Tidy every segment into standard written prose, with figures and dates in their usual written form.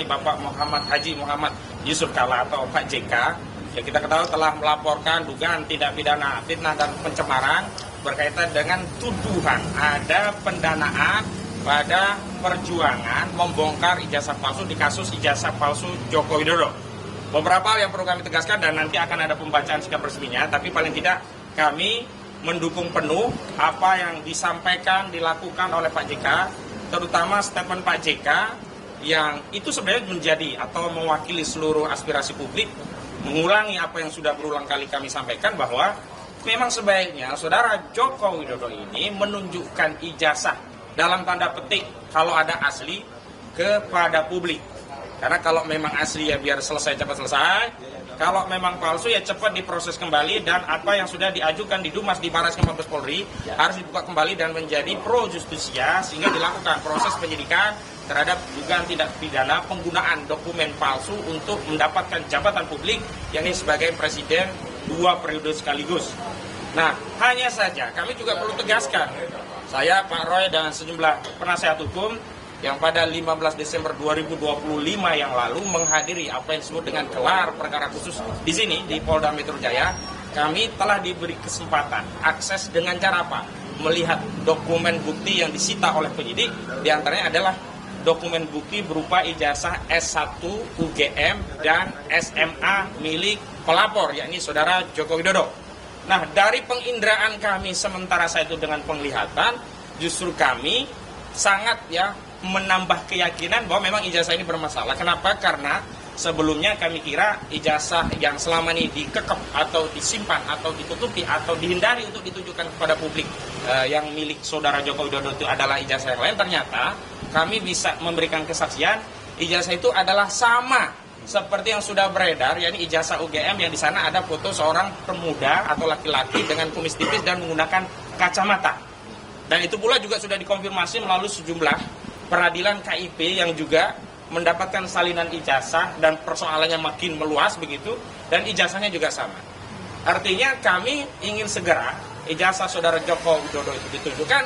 Bapak Haji Muhammad Yusuf Kalla atau Pak JK, ya kita ketahui telah melaporkan dugaan tindak pidana fitnah dan pencemaran berkaitan dengan tuduhan ada pendanaan pada perjuangan membongkar ijazah palsu di kasus ijazah palsu Joko Widodo. Beberapa hal yang perlu kami tegaskan dan nanti akan ada pembacaan sikap resminya, tapi paling tidak kami mendukung penuh apa yang disampaikan, dilakukan oleh Pak JK, terutama statement Pak JK yang itu sebenarnya menjadi atau mewakili seluruh aspirasi publik, mengulangi apa yang sudah berulang kali kami sampaikan bahwa memang sebaiknya saudara Joko Widodo ini menunjukkan ijazah dalam tanda petik kalau ada asli kepada publik. Karena kalau memang asli ya biar selesai cepat selesai. Kalau memang palsu ya cepat diproses kembali dan apa yang sudah diajukan di Dumas di Barreskrim Mabes Polri harus dibuka kembali dan menjadi pro justisia sehingga dilakukan proses penyidikan terhadap dugaan tindak pidana penggunaan dokumen palsu untuk mendapatkan jabatan publik yakni sebagai presiden 2 periode sekaligus. Nah, hanya saja kami juga perlu tegaskan, saya Pak Roy dan sejumlah penasihat hukum yang pada 15 Desember 2025 yang lalu menghadiri apa yang disebut dengan gelar perkara khusus di sini di Polda Metro Jaya, kami telah diberi kesempatan akses dengan cara apa? Melihat dokumen bukti yang disita oleh penyidik, diantaranya adalah dokumen bukti berupa ijazah S1 UGM dan SMA milik pelapor, yakni saudara Joko Widodo. Nah, dari penginderaan kami sementara saya itu dengan penglihatan, justru kami sangat menambah keyakinan bahwa memang ijazah ini bermasalah. Kenapa? Karena sebelumnya kami kira ijazah yang selama ini dikekep atau disimpan atau ditutupi atau dihindari untuk ditunjukkan kepada publik yang milik saudara Joko Widodo itu adalah ijazah yang lain. Ternyata kami bisa memberikan kesaksian ijazah itu adalah sama seperti yang sudah beredar, yakni ijazah UGM yang di sana ada foto seorang pemuda atau laki-laki dengan kumis tipis dan menggunakan kacamata. Dan itu pula juga sudah dikonfirmasi melalui sejumlah peradilan KIP yang juga mendapatkan salinan ijazah dan persoalannya makin meluas begitu, dan ijazahnya juga sama. Artinya kami ingin segera ijazah saudara Joko Widodo itu ditunjukkan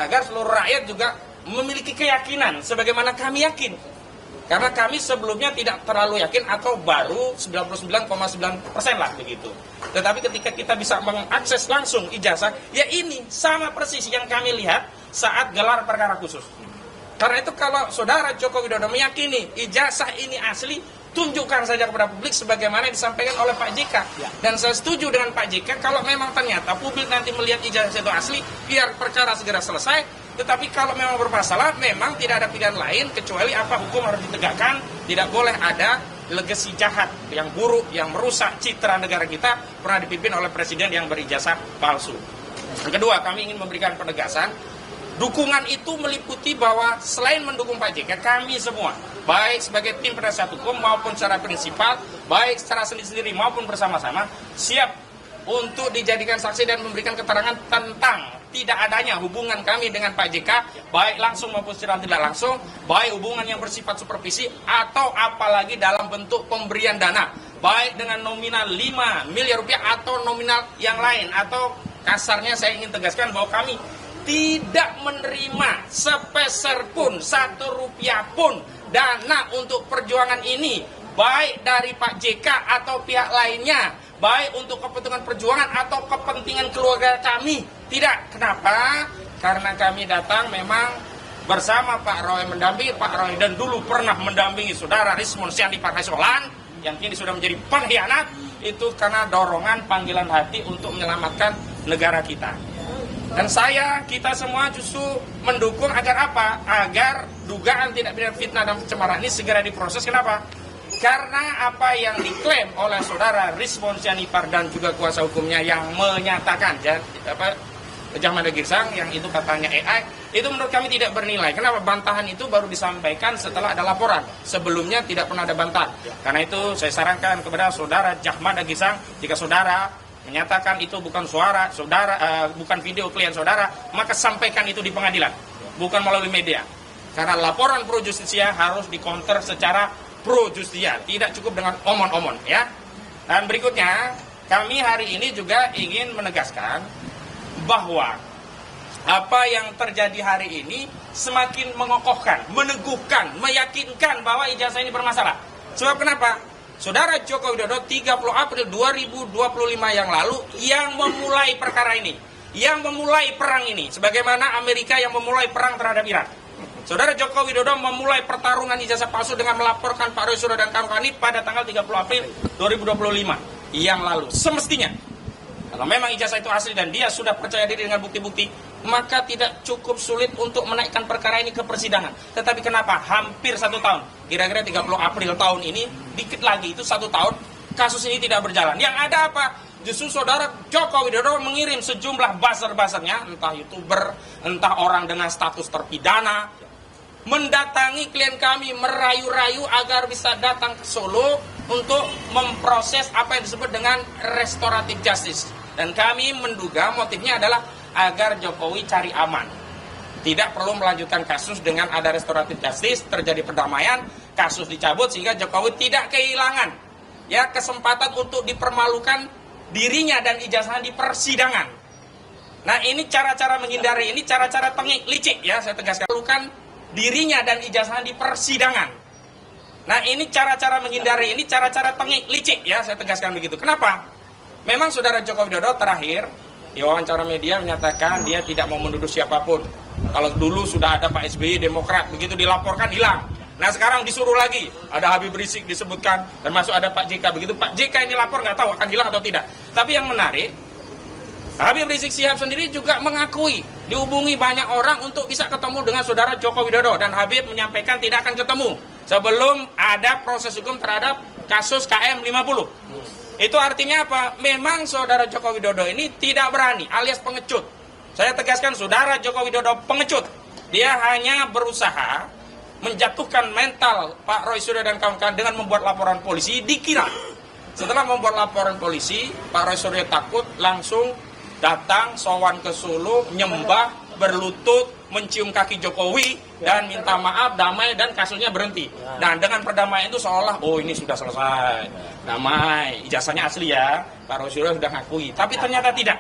agar seluruh rakyat juga memiliki keyakinan sebagaimana kami yakin. Karena kami sebelumnya tidak terlalu yakin atau baru 99,9% lah begitu. Tetapi ketika kita bisa mengakses langsung ijazah, ya ini sama persis yang kami lihat saat gelar perkara khusus. Karena itu kalau saudara Joko Widodo meyakini ijazah ini asli, tunjukkan saja kepada publik sebagaimana disampaikan oleh Pak JK. Dan saya setuju dengan Pak JK kalau memang ternyata publik nanti melihat ijazah itu asli, biar perkara segera selesai. Tetapi kalau memang bermasalah, memang tidak ada pilihan lain kecuali apa hukum harus ditegakkan. Tidak boleh ada legasi jahat yang buruk, yang merusak citra negara kita pernah dipimpin oleh presiden yang berijazah palsu. Yang kedua, kami ingin memberikan penegasan. Dukungan itu meliputi bahwa selain mendukung Pak JK, kami semua, baik sebagai tim penasihat hukum maupun secara prinsipal, baik secara sendiri-sendiri maupun bersama-sama, siap untuk dijadikan saksi dan memberikan keterangan tentang tidak adanya hubungan kami dengan Pak JK, baik langsung maupun secara tidak langsung, baik hubungan yang bersifat supervisi atau apalagi dalam bentuk pemberian dana, baik dengan nominal 5 miliar rupiah atau nominal yang lain, atau kasarnya saya ingin tegaskan bahwa kami tidak menerima sepeser pun, 1 rupiah pun dana untuk perjuangan ini, baik dari Pak JK atau pihak lainnya, baik untuk kepentingan perjuangan atau kepentingan keluarga kami. Tidak. Kenapa? Karena kami datang memang bersama Pak Roy, mendampingi Pak Roy, dan dulu pernah mendampingi saudara Rismon Syandi Partai Solan yang kini sudah menjadi pengkhianat. Itu karena dorongan panggilan hati untuk menyelamatkan negara kita. Dan kita semua justru mendukung agar apa? Agar dugaan tindak pidana fitnah dan pencemaran ini segera diproses. Kenapa? Karena apa yang diklaim oleh saudara Rismon Syanipar dan juga kuasa hukumnya yang menyatakan Jahmada Girsang yang itu katanya AI, itu menurut kami tidak bernilai. Kenapa? Bantahan itu baru disampaikan setelah ada laporan. Sebelumnya tidak pernah ada bantahan. Karena itu saya sarankan kepada saudara Jahmada Girsang, jika saudara menyatakan itu bukan suara saudara, bukan video klien saudara, maka sampaikan itu di pengadilan, bukan melalui media. Karena laporan pro justisia harus dikonter secara pro justisia, tidak cukup dengan omon-omon, ya. Dan berikutnya, kami hari ini juga ingin menegaskan bahwa apa yang terjadi hari ini semakin mengokohkan, meneguhkan, meyakinkan bahwa ijazah ini bermasalah. Sebab kenapa? Saudara Joko Widodo 30 April 2025 yang lalu yang memulai perkara ini, yang memulai perang ini, sebagaimana Amerika yang memulai perang terhadap Irak. Saudara Joko Widodo memulai pertarungan ijazah palsu dengan melaporkan Pak Roy Suryo dan kawan-kawan ini pada tanggal 30 April 2025 yang lalu. Semestinya, kalau memang ijazah itu asli dan dia sudah percaya diri dengan bukti-bukti, maka tidak cukup sulit untuk menaikkan perkara ini ke persidangan. Tetapi kenapa? Hampir 1 tahun. Kira-kira 30 April tahun ini, dikit lagi itu 1 tahun, kasus ini tidak berjalan. Yang ada apa? Justru saudara Joko Widodo mengirim sejumlah buzzer-buzzernya, entah YouTuber, entah orang dengan status terpidana, mendatangi klien kami, merayu-rayu agar bisa datang ke Solo untuk memproses apa yang disebut dengan restoratif justice. Dan kami menduga motifnya adalah agar Jokowi cari aman. Tidak perlu melanjutkan kasus dengan ada restoratif justice, terjadi perdamaian, kasus dicabut sehingga Jokowi tidak kehilangan kesempatan untuk dipermalukan dirinya dan ijazahnya di persidangan. Nah, ini cara-cara menghindari, ini cara-cara tengik licik saya tegaskan. Dirinya dan ijazahnya di persidangan. Nah, ini cara-cara menghindari, ini cara-cara tengik licik saya tegaskan begitu. Kenapa? Memang saudara Joko Widodo terakhir di wawancara media menyatakan dia tidak mau menuduh siapapun. Kalau dulu sudah ada Pak SBY Demokrat, begitu dilaporkan hilang. Nah, sekarang disuruh lagi, ada Habib Rizik disebutkan, termasuk ada Pak JK. Begitu Pak JK ini lapor, nggak tahu akan hilang atau tidak. Tapi yang menarik, Habib Rizik Syihab sendiri juga mengakui dihubungi banyak orang untuk bisa ketemu dengan saudara Joko Widodo. Dan Habib menyampaikan tidak akan ketemu sebelum ada proses hukum terhadap kasus KM 50. Itu artinya apa? Memang saudara Joko Widodo ini tidak berani alias pengecut. Saya tegaskan saudara Joko Widodo pengecut. Dia hanya berusaha menjatuhkan mental Pak Roy Suryo dan kawan-kawan dengan membuat laporan polisi. Dikira setelah membuat laporan polisi, Pak Roy Suryo takut, langsung datang sowan ke Solo, nyembah, berlutut, mencium kaki Jokowi dan minta maaf, damai, dan kasusnya berhenti. Dan dengan perdamaian itu seolah ini sudah selesai, damai, ijazahnya asli ya, Pak Roy Suryo sudah ngakui. Tapi ternyata tidak.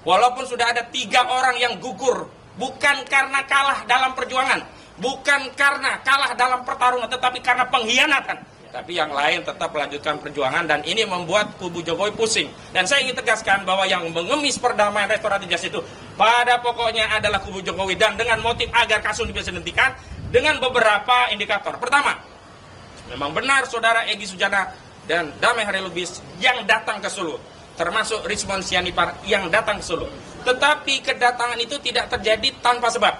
Walaupun sudah ada 3 orang yang gugur, bukan karena kalah dalam perjuangan, bukan karena kalah dalam pertarungan, tetapi karena pengkhianatan. Tapi yang lain tetap melanjutkan perjuangan dan ini membuat kubu Jokowi pusing. Dan saya ingin tegaskan bahwa yang mengemis perdamaian restoratif justice itu pada pokoknya adalah kubu Jokowi dan dengan motif agar kasus bisa dihentikan dengan beberapa indikator. Pertama, memang benar saudara Egy Sujana dan Damai Harilubis yang datang ke Solo, termasuk Rizwan Sianipar yang datang ke Solo. Tetapi kedatangan itu tidak terjadi tanpa sebab.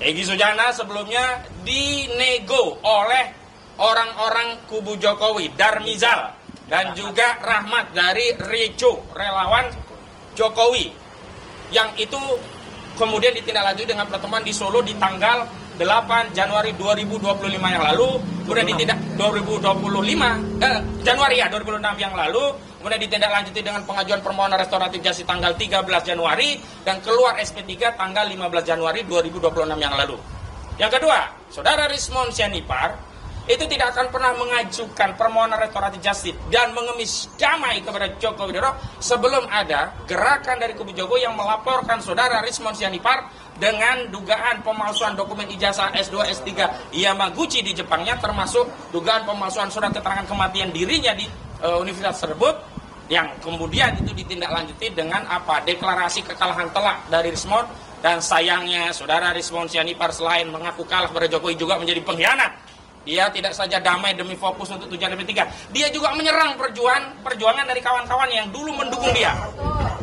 Egy Sujana sebelumnya dinego oleh orang-orang kubu Jokowi, Darmizal, dan juga Rahmat dari Rejo, relawan Jokowi. Yang itu kemudian ditindaklanjuti dengan pertemuan di Solo di tanggal 8 Januari 2025 yang lalu, kemudian Januari 2006 yang lalu, kemudian ditindaklanjuti dengan pengajuan permohonan restoratif justice tanggal 13 Januari dan keluar SP3 tanggal 15 Januari 2026 yang lalu. Yang kedua, saudara Rizwan Sianipar itu tidak akan pernah mengajukan permohonan restoratif justice dan mengemis damai kepada Joko Widodo sebelum ada gerakan dari kubu Jokowi yang melaporkan saudara Rizwan Sianipar dengan dugaan pemalsuan dokumen ijazah S2, S3 Yamaguchi di Jepangnya, termasuk dugaan pemalsuan surat keterangan kematian dirinya di universitas tersebut, yang kemudian itu ditindaklanjuti dengan deklarasi kekalahan telak dari Rizwan. Dan sayangnya saudara Rizwan Sianipar selain mengaku kalah pada Jokowi juga menjadi pengkhianat. Dia tidak saja damai demi fokus untuk tujuan MP3, dia juga menyerang perjuangan dari kawan-kawan yang dulu mendukung dia.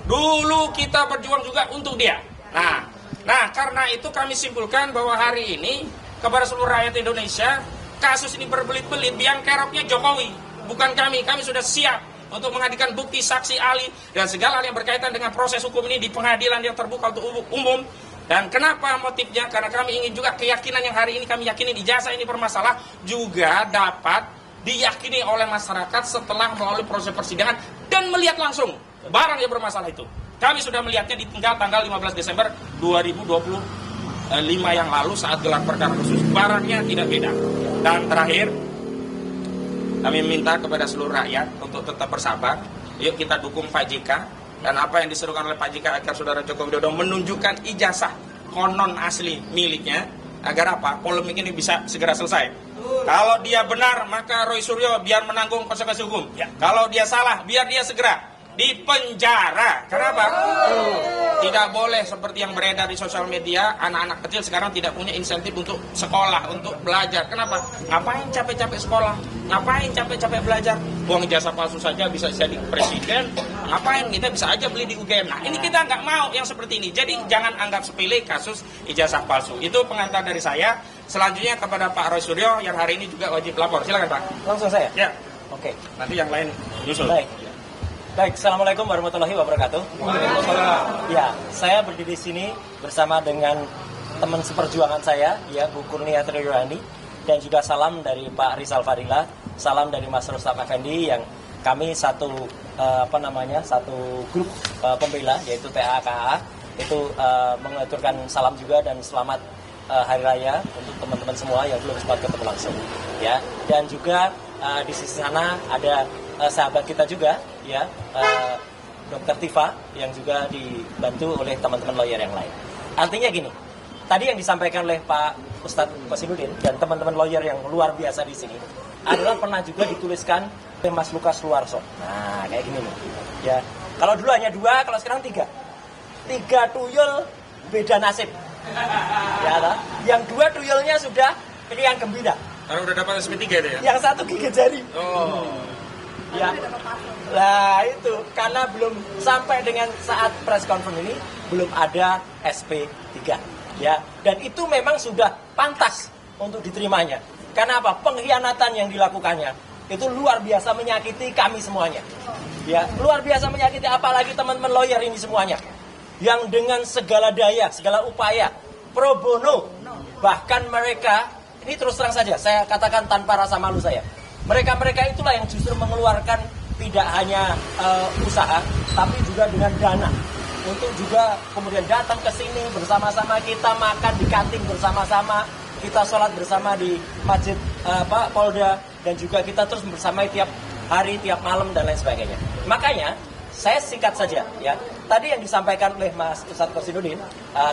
Dulu kita berjuang juga untuk dia. Nah, karena itu kami simpulkan bahwa hari ini kepada seluruh rakyat Indonesia, kasus ini berbelit-belit, biang keroknya Jokowi, bukan kami. Kami sudah siap untuk menghadirkan bukti, saksi, ahli, dan segala hal yang berkaitan dengan proses hukum ini di pengadilan yang terbuka untuk umum. Dan kenapa motifnya? Karena kami ingin juga keyakinan yang hari ini kami yakini ijazah ini bermasalah juga dapat diyakini oleh masyarakat setelah melalui proses persidangan dan melihat langsung barang yang bermasalah itu. Kami sudah melihatnya di tanggal 15 Desember 2025 yang lalu saat gelar perkara khusus. Barangnya tidak beda. Dan terakhir, kami minta kepada seluruh rakyat untuk tetap bersabar. Yuk kita dukung Pak JK. Dan apa yang diserukan oleh Pak JK agar Saudara Joko Widodo menunjukkan ijazah konon asli miliknya, agar apa? Polemik ini bisa segera selesai. Kalau dia benar, maka Roy Suryo biar menanggung konsekuensi hukum. Kalau dia salah, biar dia segera dipenjara. Kenapa? Tidak boleh seperti yang beredar di sosial media, anak-anak kecil sekarang tidak punya insentif untuk sekolah, untuk belajar. Kenapa? Ngapain capek-capek sekolah? Ngapain capek-capek belajar? Buang ijazah palsu saja bisa jadi presiden. Ngapain? Kita bisa aja beli di UGM. Nah, ini kita nggak mau yang seperti ini. Jadi jangan anggap sepele kasus ijazah palsu. Itu pengantar dari saya. Selanjutnya kepada Pak Roy Suryo yang hari ini juga wajib lapor. Silakan Pak. Langsung saya? Ya. Oke. Nanti yang lain nyusul. Baik, Assalamualaikum warahmatullahi wabarakatuh. Waalaikumsalam. Ya, saya berdiri di sini bersama dengan teman seperjuangan saya, ya, Bu Kurnia Triyohani, dan juga salam dari Pak Rizal Fadila, salam dari Mas Rustam Effendi, yang kami satu satu grup pembela, yaitu TAKA, itu mengaturkan salam juga dan selamat Hari Raya untuk teman-teman semua yang belum sempat ketemu langsung, ya. Dan juga di sisi sana ada sahabat kita juga, ya, Dr. Tifa, yang juga dibantu oleh teman-teman lawyer yang lain. Artinya gini, tadi yang disampaikan oleh Pak Ustadz Kosinudin dan teman-teman lawyer yang luar biasa di sini adalah pernah juga dituliskan oleh Mas Lukas Luarso. Nah, kayak gini nih, ya. Kalau dulu hanya 2, kalau sekarang 3. 3 tuyul beda nasib. Ya, tak? Yang 2 tuyulnya sudah riang gembira. Karena udah dapat SP3 itu ya? Yang 1 gigit jari. Oh. Ya. Nah, itu karena belum sampai dengan saat press conference ini belum ada SP3, ya. Dan itu memang sudah pantas untuk diterimanya. Karena apa? Pengkhianatan yang dilakukannya itu luar biasa menyakiti kami semuanya. Ya, luar biasa menyakiti, apalagi teman-teman lawyer ini semuanya. Yang dengan segala daya, segala upaya pro bono, bahkan mereka, ini terus terang saja saya katakan tanpa rasa malu saya, mereka itulah yang justru mengeluarkan tidak hanya usaha, tapi juga dengan dana untuk juga kemudian datang ke sini bersama-sama, kita makan di kantin bersama-sama, kita sholat bersama di masjid Polda, dan juga kita terus bersama tiap hari, tiap malam, dan lain sebagainya. Makanya saya singkat saja, ya. Tadi yang disampaikan oleh Mas Ustadz Kosinudin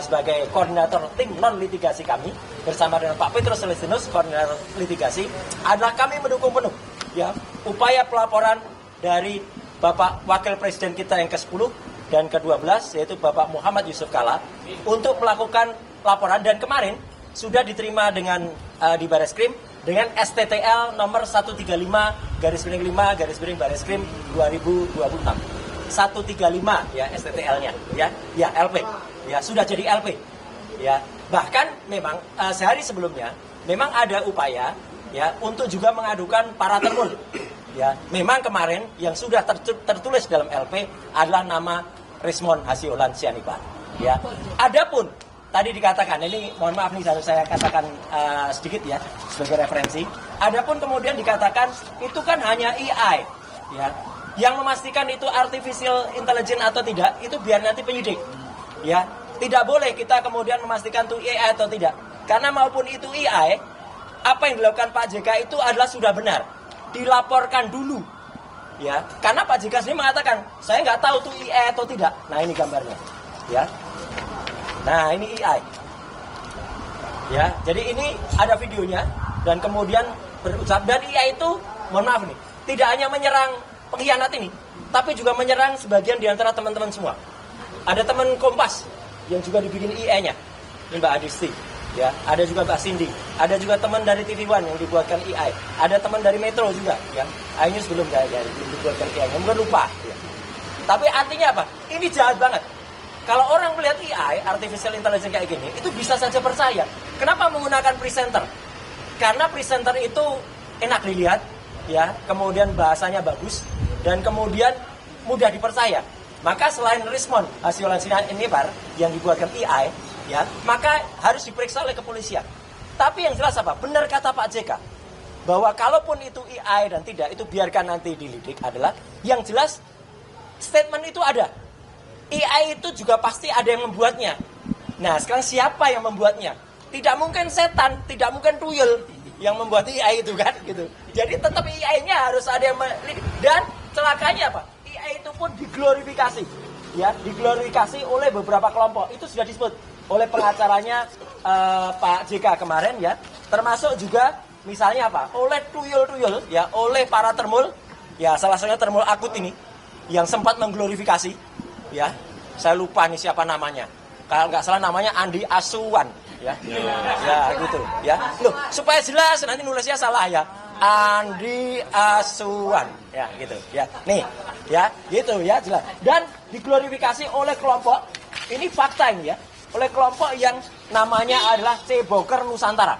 sebagai koordinator tim non litigasi kami bersama dengan Pak Petrus Celestinus, koordinator litigasi, adalah kami mendukung penuh, ya, upaya pelaporan dari Bapak Wakil Presiden kita yang ke-10 dan ke-12, yaitu Bapak Muhammad Yusuf Kalla, untuk melakukan laporan, dan kemarin sudah diterima dengan di Bareskrim dengan STTL nomor 135/5/Bareskrim 2026. 135 ya STTL-nya, ya LP, ya sudah jadi LP, ya. Bahkan memang sehari sebelumnya memang ada upaya, ya, untuk juga mengadukan para termul, ya. Memang kemarin yang sudah tertulis dalam LP adalah nama Rismon Hasiolan Sianipar, ya. Adapun tadi dikatakan, ini mohon maaf nih saya katakan sedikit ya sebagai referensi. Adapun kemudian dikatakan itu kan hanya AI, ya. Yang memastikan itu artificial intelligence atau tidak, itu biar nanti penyidik, ya. Tidak boleh kita kemudian memastikan itu AI atau tidak, karena maupun itu AI, apa yang dilakukan Pak JK itu adalah sudah benar, dilaporkan dulu, ya. Karena Pak JK sendiri mengatakan saya nggak tahu itu AI atau tidak. Nah, ini gambarnya, ya. Nah, ini AI, ya. Jadi ini ada videonya, dan kemudian berucap, dan AI itu mohon maaf nih, tidak hanya menyerang pengkhianat ini, tapi juga menyerang sebagian di antara teman-teman semua. Ada teman Kompas yang juga dibikin IE-nya, ini Mbak Adisti, ya. Ada juga Mbak Cindy, ada juga teman dari TV One yang dibuatkan AI, ada teman dari Metro juga, ya. iNews belum dibuatkan AI-nya, mungkin lupa, ya. Tapi artinya apa? Ini jahat banget. Kalau orang melihat AI, artificial intelligence kayak gini, itu bisa saja percaya. Kenapa menggunakan presenter? Karena presenter itu enak dilihat, ya, kemudian bahasanya bagus, dan kemudian mudah dipercaya. Maka selain Rismon Hasiolan Sianipar yang dibuatkan AI, ya, maka harus diperiksa oleh kepolisian. Tapi yang jelas apa? Benar kata Pak JK, bahwa kalaupun itu AI dan tidak, itu biarkan nanti dilidik, adalah yang jelas statement itu ada. AI itu juga pasti ada yang membuatnya. Nah, sekarang siapa yang membuatnya? Tidak mungkin setan, tidak mungkin tuyul yang membuat AI itu kan, gitu. Jadi tetap AI-nya harus ada yang dan celakanya apa? AI itu pun diglorifikasi. ya diglorifikasi oleh beberapa kelompok. Itu sudah disebut oleh pengacaranya Pak JK kemarin ya. Termasuk juga misalnya apa? Oleh tuyul-tuyul ya, oleh para termul ya, salah satunya termul akut ini yang sempat mengglorifikasi ya. Saya lupa nih siapa namanya. Kalau nggak salah namanya Andi Asuwan ya. Ya gitu ya. Loh, supaya jelas nanti nulisnya salah ya. Andi Asuwan ya gitu ya. Nih ya, gitu ya jelas. Dan diglorifikasi oleh kelompok, ini fakta ini ya, oleh kelompok yang namanya adalah Ceboker Nusantara.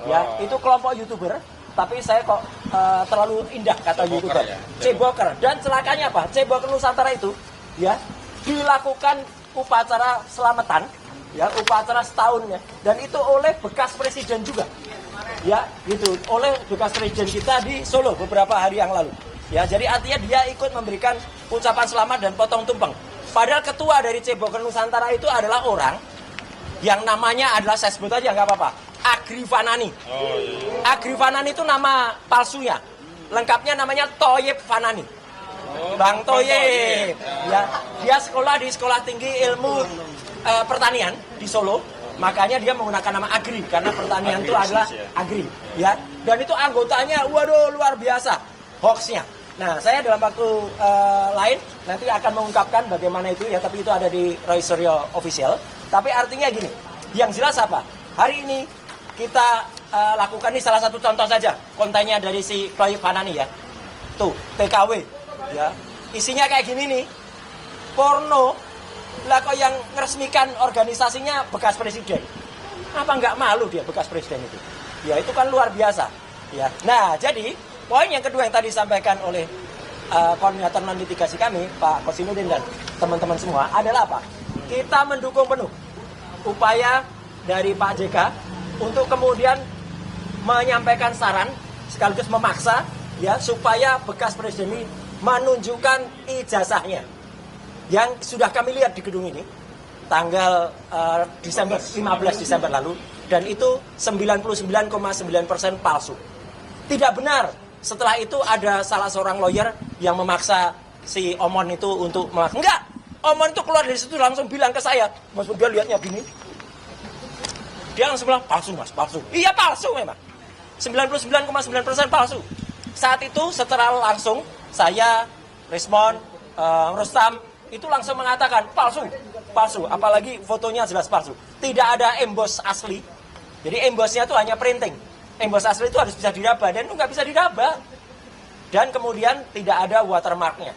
Ya, itu kelompok YouTuber, tapi saya kok terlalu indah kata YouTuber. Ya. Ceboker. Dan celakanya apa? Ceboker Nusantara itu ya dilakukan upacara selamatan ya, upacara setahun ya, dan itu oleh bekas presiden juga ya, gitu, oleh bekas presiden kita di Solo beberapa hari yang lalu ya. Jadi artinya dia ikut memberikan ucapan selamat dan potong tumpeng, padahal ketua dari Ceboker Nusantara itu adalah orang yang namanya adalah, saya sebut aja nggak apa-apa, Agri Fanani. Agri Fanani itu nama palsunya, lengkapnya namanya Thoyib Fanani. Bang Thoyib ya, dia sekolah di Sekolah Tinggi Ilmu Pertanian di Solo, makanya dia menggunakan nama Agri karena pertanian itu adalah Agri ya. Dan itu anggotanya waduh luar biasa hoaxnya. Nah, saya dalam waktu lain nanti akan mengungkapkan bagaimana itu ya, tapi itu ada di Roy Suryo Official. Tapi artinya gini, yang jelas apa? Hari ini kita lakukan, ini salah satu contoh saja kontennya dari si Thoyib Fanani ya. Tuh, TKW ya, isinya kayak gini nih, porno lah, kok yang meresmikan organisasinya bekas presiden. Apa nggak malu dia bekas presiden itu? Ya itu kan luar biasa ya. Nah, jadi poin yang kedua yang tadi disampaikan oleh koordinator non litigasi kami Pak Kosinudin dan teman-teman semua adalah apa? Kita mendukung penuh upaya dari Pak JK untuk kemudian menyampaikan saran sekaligus memaksa ya supaya bekas presiden ini menunjukkan ijazahnya yang sudah kami lihat di gedung ini tanggal 15 Desember lalu, dan itu 99,9% palsu. Tidak benar. Setelah itu ada salah seorang lawyer yang memaksa si Omon itu untuk enggak. Omon itu keluar dari situ langsung bilang ke saya, Mas, dia lihatnya gini. Dia langsung bilang, palsu Mas, palsu. Iya palsu memang. 99,9% palsu. Saat itu secara langsung saya, Rismon, Rustam itu langsung mengatakan palsu, palsu. Apalagi fotonya jelas palsu. Tidak ada emboss asli. Jadi embossnya itu hanya printing. Emboss asli itu harus bisa diraba, dan itu nggak bisa diraba. Dan kemudian tidak ada watermarknya.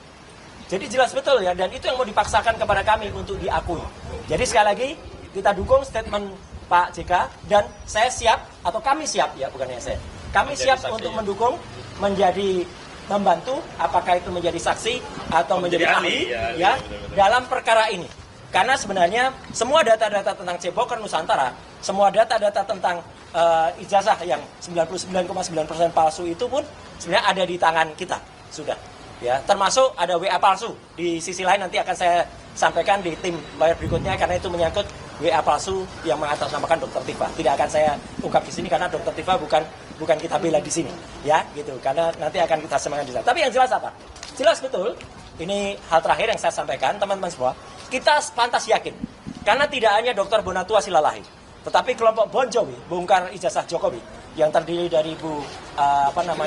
Jadi jelas betul ya, dan itu yang mau dipaksakan kepada kami untuk diakui. Jadi sekali lagi kita dukung statement Pak JK, dan saya siap, atau kami siap ya, bukannya saya. Kami siap untuk mendukung, membantu, apakah itu menjadi saksi atau menjadi ahli ya dalam perkara ini. Karena sebenarnya semua data-data tentang Ceboker Nusantara, semua data-data tentang ijazah yang 99,9% palsu itu pun sebenarnya ada di tangan kita sudah. Ya, termasuk ada WA palsu. Di sisi lain nanti akan saya sampaikan di tim lawyer berikutnya, karena itu menyangkut WA palsu yang mengatasnamakan Dr. Tifa. Tidak akan saya ungkap di sini karena Dr. Tifa bukan kita bela di sini, ya gitu. Karena nanti akan kita semangat di sana. Tapi yang jelas apa? Jelas betul. Ini hal terakhir yang saya sampaikan, teman-teman semua. Kita pantas yakin, karena tidak hanya Dr. Bonatua Silalahi, tetapi kelompok Bon Jovi, bongkar ijazah Jokowi, yang terdiri dari Bu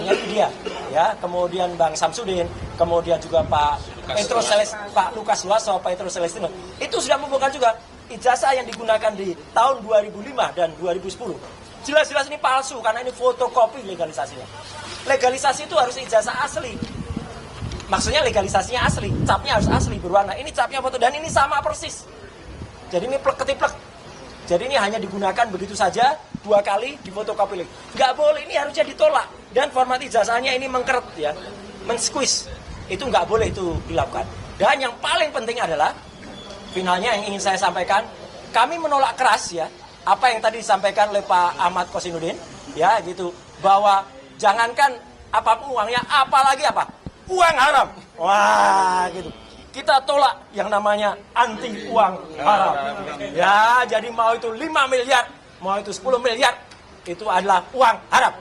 Lydia, ya, kemudian Bang Samsudin, kemudian juga Pak Lukas Suwaso, Pak Petrus Celestino, itu sudah membongkar juga ijazah yang digunakan di tahun 2005 dan 2010. Jelas-jelas ini palsu karena ini fotokopi legalisasinya. Legalisasi itu harus ijazah asli. Maksudnya legalisasinya asli, capnya harus asli berwarna. Ini capnya foto, dan ini sama persis. Jadi ini plek-ketiplek. Jadi ini hanya digunakan begitu saja 2 kali di fotokopi lagi. Nggak boleh, ini harusnya ditolak. Dan format ijazahnya ini mengkeret ya, men-squeeze. Itu nggak boleh itu dilakukan. Dan yang paling penting adalah finalnya yang ingin saya sampaikan, kami menolak keras ya apa yang tadi disampaikan oleh Pak Ahmad Kosinudin ya gitu, bahwa jangankan apapun uangnya, apalagi apa? Uang haram. Wah, gitu. Kita tolak yang namanya anti uang haram. Ya, jadi mau itu 5 miliar, mau itu 10 miliar, itu adalah uang haram.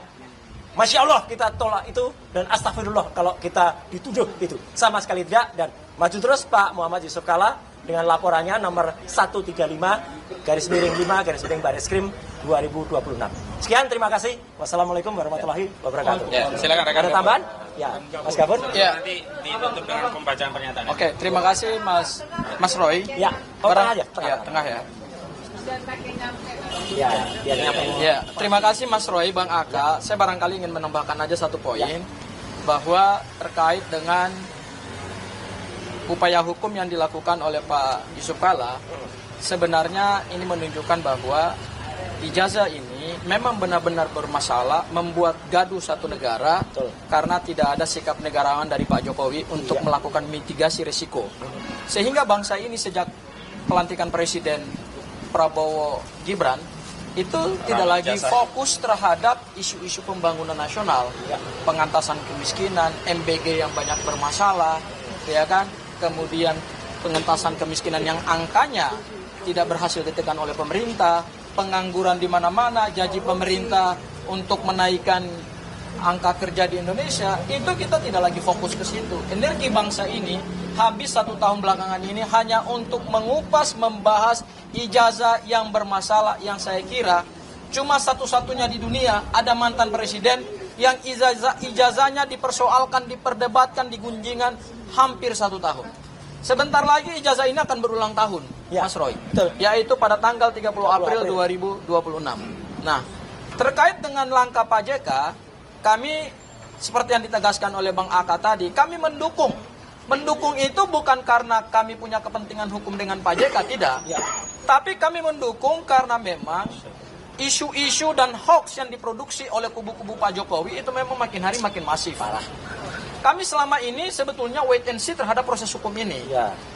Masya Allah kita tolak itu, dan astagfirullah kalau kita dituduh itu. Sama sekali tidak, dan maju terus Pak Muhammad Yusuf Kalla. dengan laporannya nomor 135/5/Bareskrim 2026. Sekian, terima kasih. Wassalamualaikum warahmatullahi wabarakatuh. Ya, silakan rekan. Ada tambahan? Ya, Mas Gabon? Ya. Nanti ditutup dengan pembacaan pernyataan. Oke, terima kasih Mas Roy. Ya, tengah aja. Ya, tengah ya. Ya, biar nyampe. Ya, terima kasih Mas Roy, Bang Aka. Saya barangkali ingin menambahkan aja satu poin bahwa terkait dengan upaya hukum yang dilakukan oleh Pak Yusuf Kalla, sebenarnya ini menunjukkan bahwa ijazah ini memang benar-benar bermasalah, membuat gaduh satu negara. Betul. Karena tidak ada sikap negarawan dari Pak Jokowi untuk melakukan mitigasi risiko. Sehingga bangsa ini sejak pelantikan Presiden Prabowo Gibran itu tidak lagi fokus terhadap isu-isu pembangunan nasional, pengentasan kemiskinan, MBG yang banyak bermasalah, ya kan, kemudian pengentasan kemiskinan yang angkanya tidak berhasil ditekan oleh pemerintah, pengangguran di mana-mana, janji pemerintah untuk menaikkan angka kerja di Indonesia, itu kita tidak lagi fokus ke situ. Energi bangsa ini habis 1 tahun belakangan ini hanya untuk mengupas, membahas ijazah yang bermasalah, yang saya kira cuma satu-satunya di dunia ada mantan presiden yang ijazahnya dipersoalkan, diperdebatkan, digunjingan hampir 1 tahun. Sebentar lagi ijazah ini akan berulang tahun, Mas Roy. Betul. Yaitu pada tanggal 30 April 2026. Nah, terkait dengan langkah Pak JK, kami seperti yang ditegaskan oleh Bang Aka tadi, kami mendukung. Mendukung itu bukan karena kami punya kepentingan hukum dengan Pak JK, tidak. Tapi kami mendukung karena memang isu-isu dan hoax yang diproduksi oleh kubu-kubu Pak Jokowi itu memang makin hari makin masif. Kami selama ini sebetulnya wait and see terhadap proses hukum ini.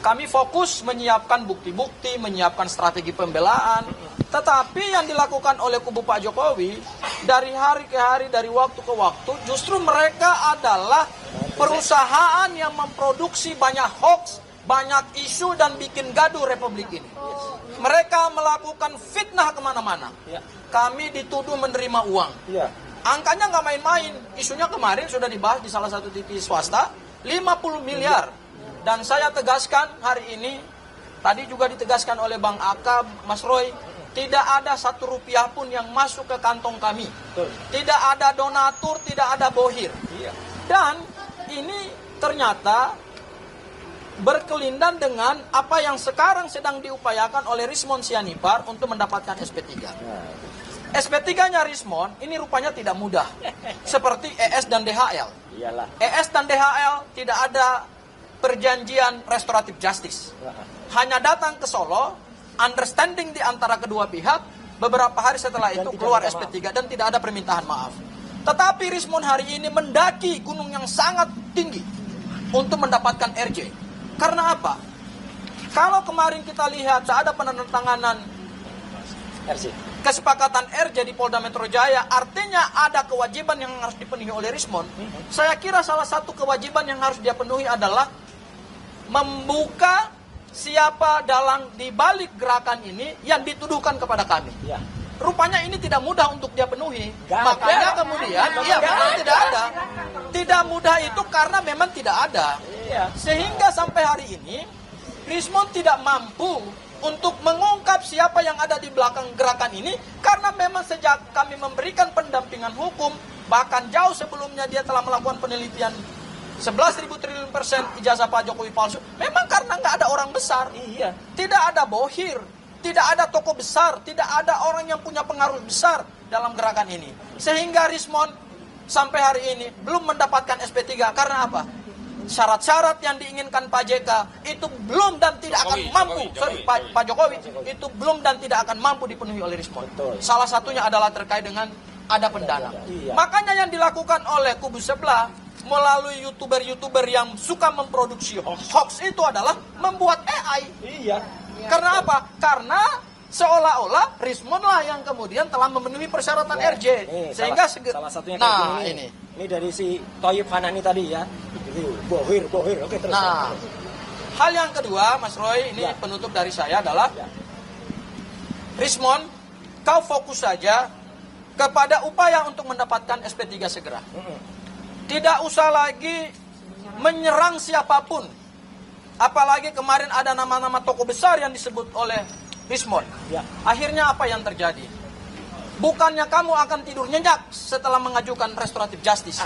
Kami fokus menyiapkan bukti-bukti, menyiapkan strategi pembelaan. Tetapi yang dilakukan oleh kubu Pak Jokowi dari hari ke hari, dari waktu ke waktu, justru mereka adalah perusahaan yang memproduksi banyak hoax, banyak isu dan bikin gaduh Republik ini. Mereka melakukan fitnah kemana-mana. Kami dituduh menerima uang. Angkanya nggak main-main. Isunya kemarin sudah dibahas di salah satu TV swasta, 50 miliar. Dan saya tegaskan hari ini, tadi juga ditegaskan oleh Bang Aka, Mas Roy, tidak ada 1 rupiah pun yang masuk ke kantong kami. Tidak ada donatur, tidak ada bohir. Dan ini ternyata berkelindan dengan apa yang sekarang sedang diupayakan oleh Rismon Sianipar untuk mendapatkan SP3. SP3-nya Rismon ini rupanya tidak mudah. Seperti ES dan DHL. ES dan DHL tidak ada perjanjian restoratif justice. Hanya datang ke Solo, understanding di antara kedua pihak, beberapa hari setelah itu keluar SP3 dan tidak ada permintaan maaf. Tetapi Rismon hari ini mendaki gunung yang sangat tinggi untuk mendapatkan RJ. Karena apa? Kalau kemarin kita lihat ada penandatanganan kesepakatan RJ di Polda Metro Jaya, artinya ada kewajiban yang harus dipenuhi oleh Rismon. Saya kira salah satu kewajiban yang harus dia penuhi adalah membuka siapa dalang di balik gerakan ini yang dituduhkan kepada kami. Rupanya ini tidak mudah untuk dia penuhi. Makanya kemudian, memang tidak ada. Tidak mudah itu karena memang tidak ada. Sehingga sampai hari ini, Rismon tidak mampu untuk mengungkap siapa yang ada di belakang gerakan ini, karena memang sejak kami memberikan pendampingan hukum, bahkan jauh sebelumnya dia telah melakukan penelitian 11.000 triliun % ijazah Pak Jokowi palsu, memang karena nggak ada orang besar, tidak ada bohir, tidak ada tokoh besar, tidak ada orang yang punya pengaruh besar dalam gerakan ini. Sehingga Rismon sampai hari ini belum mendapatkan SP3, karena apa? Syarat-syarat yang diinginkan Pak JK itu belum dan tidak akan mampu. Pak Jokowi itu belum dan tidak akan mampu dipenuhi oleh Rismon. Salah satunya adalah terkait dengan ada pendana. Makanya yang dilakukan oleh kubu sebelah melalui youtuber yang suka memproduksi hoax itu adalah membuat AI. Karena apa? Karena seolah-olah Rismon lah yang kemudian telah memenuhi persyaratan RJ. Sehingga salah satunya nah ini dari si Toyib Hanani tadi ya. Bohir. Oke, terus. Nah, hal yang kedua, Mas Roy, ini penutup dari saya adalah Rismon, kau fokus saja kepada upaya untuk mendapatkan SP3 segera. Tidak usah lagi menyerang siapapun. Apalagi kemarin ada nama-nama tokoh besar yang disebut oleh Rismon. Ya. Akhirnya apa yang terjadi? Bukannya kamu akan tidur nyenyak setelah mengajukan restoratif justice.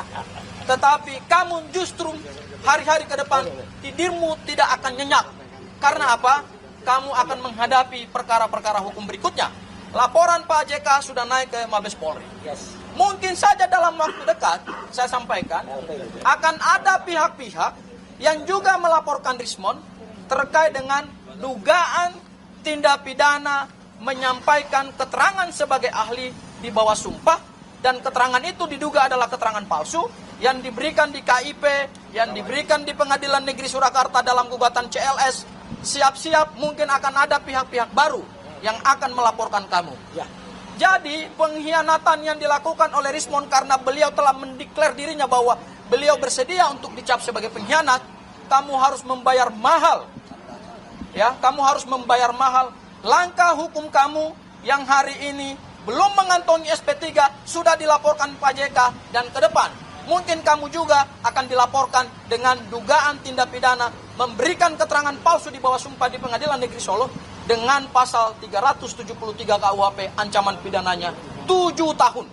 Tetapi kamu justru hari-hari ke depan tidurmu tidak akan nyenyak. Karena apa? Kamu akan menghadapi perkara-perkara hukum berikutnya. Laporan Pak JK sudah naik ke Mabes Polri. Yes. Mungkin saja dalam waktu dekat, saya sampaikan, akan ada pihak-pihak yang juga melaporkan Rismon terkait dengan dugaan tindak pidana menyampaikan keterangan sebagai ahli di bawah sumpah, dan keterangan itu diduga adalah keterangan palsu yang diberikan di KIP, yang diberikan di Pengadilan Negeri Surakarta dalam gugatan CLS. Siap-siap mungkin akan ada pihak-pihak baru yang akan melaporkan kamu. Ya. Jadi pengkhianatan yang dilakukan oleh Rismon karena beliau telah mendeklar dirinya bahwa beliau bersedia untuk dicap sebagai pengkhianat, kamu harus membayar mahal. Ya, kamu harus membayar mahal. Langkah hukum kamu yang hari ini belum mengantongi SP3 sudah dilaporkan Pak JK, dan ke depan mungkin kamu juga akan dilaporkan dengan dugaan tindak pidana memberikan keterangan palsu di bawah sumpah di Pengadilan Negeri Solo dengan pasal 373 KUHP, ancaman pidananya 7 tahun.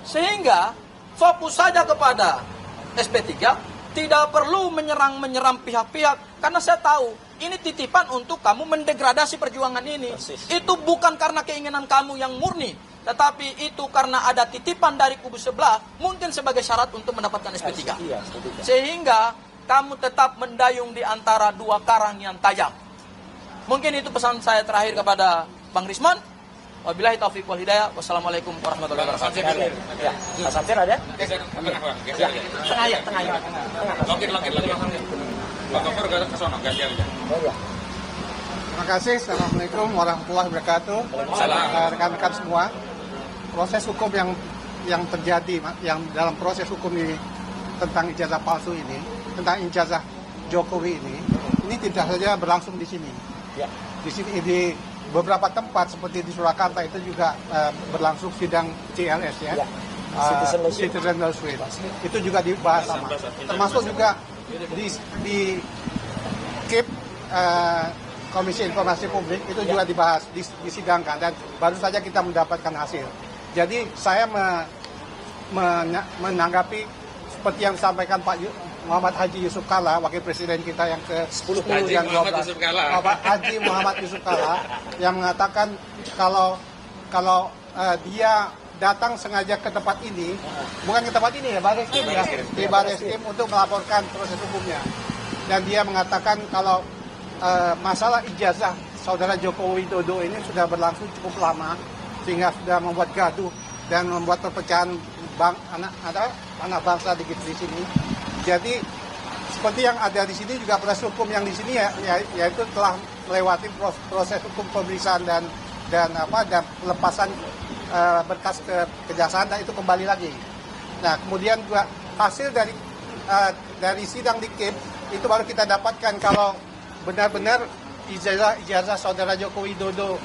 Sehingga fokus saja kepada SP3, tidak perlu menyerang pihak-pihak, karena saya tahu ini titipan untuk kamu mendegradasi perjuangan ini. Persis. Itu bukan karena keinginan kamu yang murni, tetapi itu karena ada titipan dari kubu sebelah, mungkin sebagai syarat untuk mendapatkan SP3. Iya, SP3. Sehingga kamu tetap mendayung di antara dua karang yang tajam. Mungkin itu pesan saya terakhir kepada Bang Rismon. Wabillahi taufiq wal hidayah. Wassalamualaikum warahmatullahi wabarakatuh. Ya, Pak Samsir ada? Geser tengah, Bang. Ya, Geser ya. tengah ya, tengah ya. Login. Pak Gofur ke sono, ganti aja. Oh, ya. Terima kasih. Assalamualaikum warahmatullahi wabarakatuh. Salam. Rekan-rekan semua, proses hukum yang terjadi, yang dalam proses hukum ini tentang ijazah palsu ini, tentang ijazah Jokowi ini tidak saja berlangsung di sini. Ya. Di sini di beberapa tempat seperti di Surakarta itu juga berlangsung sidang CLS ya. Ya. Citizen Lawsuit. Itu juga dibahas sama. Termasuk juga di KIP, Komisi Informasi Publik itu juga dibahas, disidangkan, dan baru saja kita mendapatkan hasil. Jadi saya menanggapi seperti yang disampaikan Pak Muhammad Haji Yusuf Kalla, Wakil Presiden kita yang ke-10 dan 12, Pak Haji Muhammad Yusuf Kalla, yang mengatakan kalau dia datang sengaja ke tempat ini, bukan ke tempat ini ya, Baris Krim ya, di Baris Krim untuk melaporkan proses hukumnya. Dan dia mengatakan kalau masalah ijazah saudara Joko Widodo ini sudah berlangsung cukup lama, sehingga sudah membuat gaduh dan membuat perpecahan anak bangsa di sini. Jadi seperti yang ada di sini juga proses hukum yang di sini yaitu telah melewati proses hukum pemeriksaan dan pelepasan berkas ke kejaksaan, dan itu kembali lagi. Nah, kemudian juga hasil dari sidang di KIP itu baru kita dapatkan kalau benar-benar ijazah saudara Joko Widodo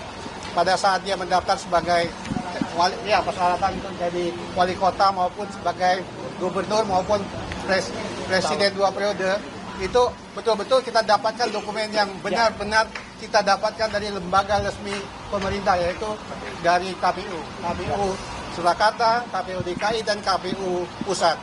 pada saat dia mendaftar sebagai persyaratan untuk jadi wali kota maupun sebagai gubernur maupun presiden 2 periode, itu betul-betul kita dapatkan dokumen yang benar-benar kita dapatkan dari lembaga resmi pemerintah, yaitu dari KPU Surakarta, KPU DKI, dan KPU Pusat.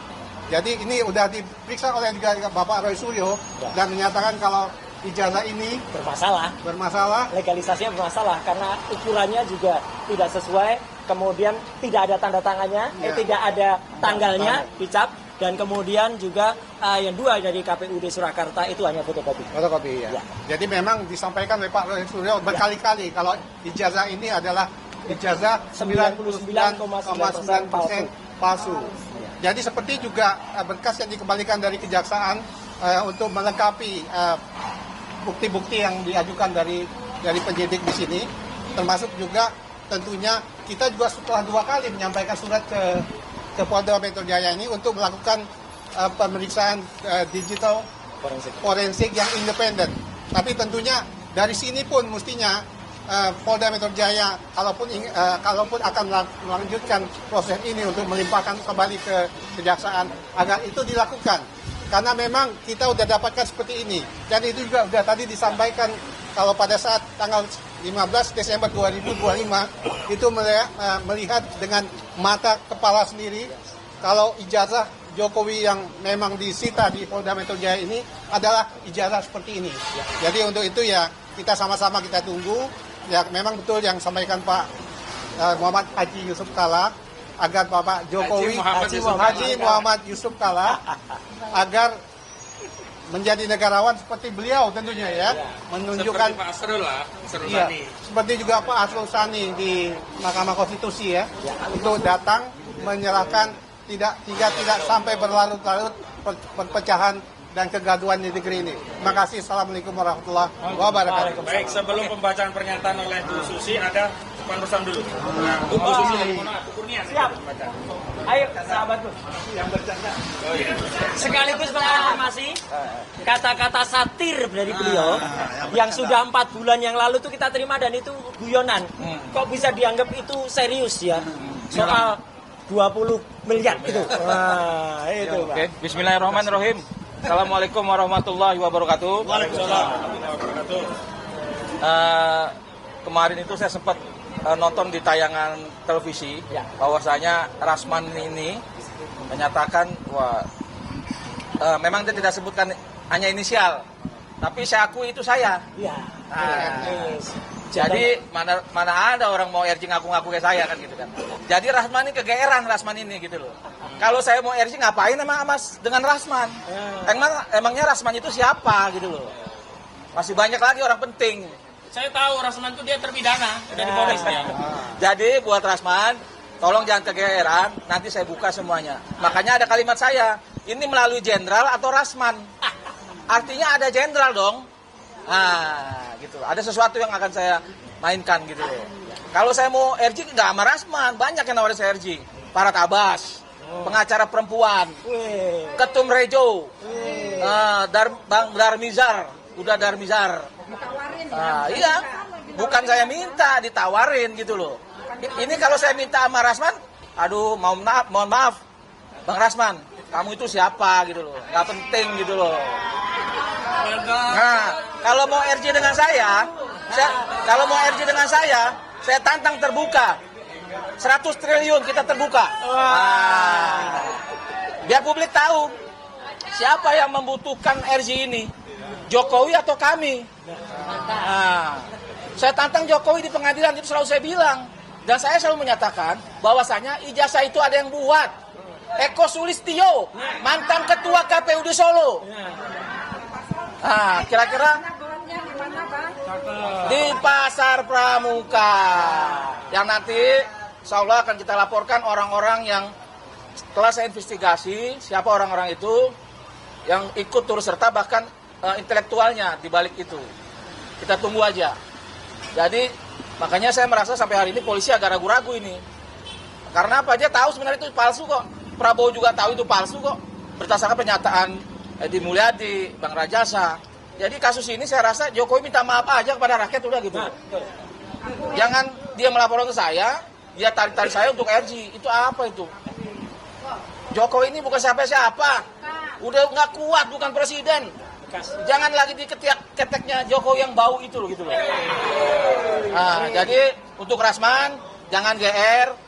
Jadi ini sudah diperiksa oleh Bapak Roy Suryo dan menyatakan kalau ijazah ini bermasalah, legalisasinya bermasalah karena ukurannya juga tidak sesuai, kemudian tidak ada tanda tangannya, tidak ada tanggalnya dicap, dan kemudian juga yang dua dari KPUD Surakarta itu hanya fotokopi. Ya. Jadi memang disampaikan oleh Pak Roy Suryo berkali-kali kalau ijazah ini adalah ijazah 99,9% palsu. Jadi seperti juga berkas yang dikembalikan dari kejaksaan untuk melengkapi bukti-bukti yang diajukan dari penyidik di sini, termasuk juga tentunya kita juga setelah 2 kali menyampaikan surat ke Polda Metro Jaya ini untuk melakukan pemeriksaan digital forensik yang independen. Tapi tentunya dari sini pun mestinya Polda Metro Jaya kalaupun akan melanjutkan proses ini untuk melimpahkan kembali ke kejaksaan, agar itu dilakukan. Karena memang kita udah dapatkan seperti ini. Dan itu juga udah tadi disampaikan kalau pada saat tanggal 15 Desember 2025 itu melihat dengan mata kepala sendiri kalau ijazah Jokowi yang memang disita di Polda Metro Jaya ini adalah ijazah seperti ini. Jadi untuk itu ya kita sama-sama kita tunggu. Ya memang betul yang sampaikan Pak Muhammad Haji Yusuf Kalla agar Bapak Jokowi Haji Muhammad Yusuf Kalla agar menjadi negarawan seperti beliau tentunya ya, menunjukkan seperti Pak Asrul lah, iya, seperti juga Pak Asrul Sani di Mahkamah Konstitusi ya, untuk datang menyerahkan tidak sampai berlarut-larut perpecahan dan kegaduhan di negeri ini. Terima kasih. Assalamualaikum warahmatullahi wabarakatuh. Baik, sebelum pembacaan pernyataan oleh Bu Susi ada pesan dulu. Nah, Bu Susi, Bu Kurnia. Siap. Ayo sahabatku. Yang bercanda. Oh iya. Sekaligus mengonfirmasi kata-kata satir dari beliau yang sudah 4 bulan yang lalu tuh kita terima dan itu guyonan. Kok bisa dianggap itu serius ya? Soal 20 miliar itu. Wah, itu Pak. Oke, bismillahirrahmanirrahim. Assalamualaikum warahmatullahi wabarakatuh. Waalaikumsalam warahmatullahi wabarakatuh. Kemarin itu saya sempat nonton di tayangan televisi bahwasanya Rasman ini menyatakan memang dia tidak sebutkan hanya inisial, tapi saya akui itu saya. Iya. Jadi mana ada orang mau RJ ngaku-ngaku ke saya kan gitu kan. Jadi Rasman ini kegeeran Rasman ini gitu loh. Kalau saya mau RJ ngapain emang Mas dengan Rasman? Emangnya Rasman itu siapa gitu loh. Masih banyak lagi orang penting. Saya tahu Rasman itu dia terpidana, udah diponis dia. Jadi buat Rasman, tolong jangan kegeeran, nanti saya buka semuanya. Makanya ada kalimat saya, ini melalui jenderal atau Rasman. Artinya ada jenderal dong. Nah, gitu. Ada sesuatu yang akan saya mainkan gitu loh. Kalau saya mau RJ nggak sama Rasman, banyak yang nawarin saya RJ. Para Tabas, pengacara perempuan, Ketum Rejo, Bang Darmizar, udah Darmizar. Iya, bukan saya minta, ditawarin gitu loh. Ini kalau saya minta sama Rasman, aduh mohon maaf, Bang Rasman, kamu itu siapa gitu loh, nggak penting gitu loh. Nah, kalau mau RJ dengan saya tantang terbuka. 100 triliun kita terbuka. Biar publik tahu siapa yang membutuhkan RJ ini. Jokowi atau kami. Saya tantang Jokowi di pengadilan, itu selalu saya bilang. Dan saya selalu menyatakan bahwasanya ijazah itu ada yang buat. Eko Sulistyo, mantan ketua KPUD Solo. Kira-kira di Pasar Pramuka. Yang nanti insya Allah akan kita laporkan orang-orang yang setelah saya investigasi siapa orang-orang itu yang ikut turut serta, bahkan intelektualnya di balik itu. Kita tunggu aja. Jadi makanya saya merasa sampai hari ini polisi agak ragu-ragu ini. Karena apa? Dia tahu sebenarnya itu palsu kok. Prabowo juga tahu itu palsu kok. Berdasarkan pernyataan Edi Mulyadi, Bang Rajasa. Jadi kasus ini saya rasa Jokowi minta maaf aja kepada rakyat udah gitu. Jangan dia melaporkan ke saya, dia tarik-tarik saya untuk RJ. Itu apa itu? Jokowi ini bukan siapa-siapa. Udah nggak kuat, bukan presiden. Jangan lagi diketeknya Jokowi yang bau itu loh gitu loh. Jadi untuk Rasman jangan GR.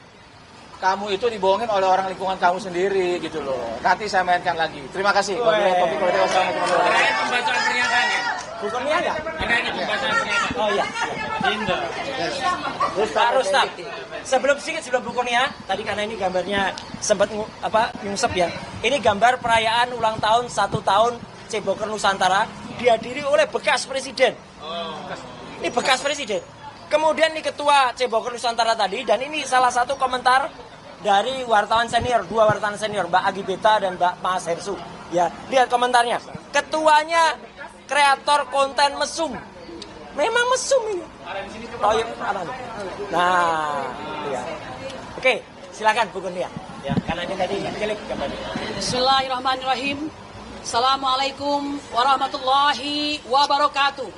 Kamu itu dibohongin oleh orang lingkungan kamu sendiri gitu loh. Nanti saya mainkan lagi. Terima kasih. Pembacaan pernyataan ya. Bukan ini ada? Ini pembacaan pernyataan. Oh iya. Indah. Pak Rustam, sebelum Bu Kurnia, tadi karena ini gambarnya sempat nyungsep ya. Ini gambar perayaan ulang tahun 1 tahun Ceboker Nusantara dihadiri oleh bekas presiden. Ini bekas presiden. Kemudian ini ketua Ceboker Nusantara tadi, dan ini salah satu komentar dari wartawan senior, 2 wartawan senior, Mbak Agi Beta dan Mbak Mas Hersu. Ya, lihat komentarnya. Ketuanya kreator konten mesum. Memang mesum ini. Nah, ya. Oke, silakan Bu Kurnia. Ya, karena ini tadi klip gambarnya. Bismillahirrahmanirrahim. Assalamualaikum warahmatullahi wabarakatuh.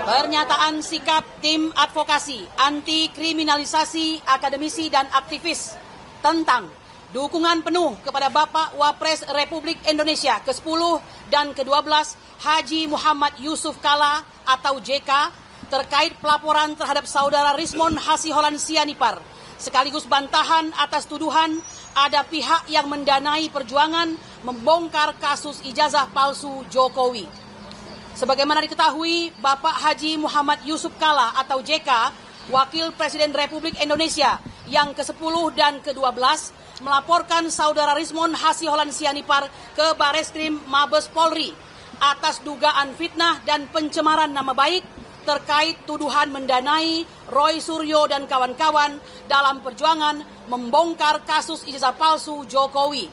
Pernyataan sikap tim advokasi anti kriminalisasi akademisi dan aktivis tentang dukungan penuh kepada Bapak Wapres Republik Indonesia ke-10 dan ke-12 Haji Muhammad Yusuf Kalla atau JK terkait pelaporan terhadap Saudara Rismon Hasiholan Sianipar, sekaligus bantahan atas tuduhan ada pihak yang mendanai perjuangan membongkar kasus ijazah palsu Jokowi. Sebagaimana diketahui, Bapak Haji Muhammad Yusuf Kalla atau JK, Wakil Presiden Republik Indonesia yang ke-10 dan ke-12, melaporkan Saudara Rismon Hasiholan Sianipar ke Bareskrim Mabes Polri atas dugaan fitnah dan pencemaran nama baik terkait tuduhan mendanai Roy Suryo dan kawan-kawan dalam perjuangan membongkar kasus ijazah palsu Jokowi.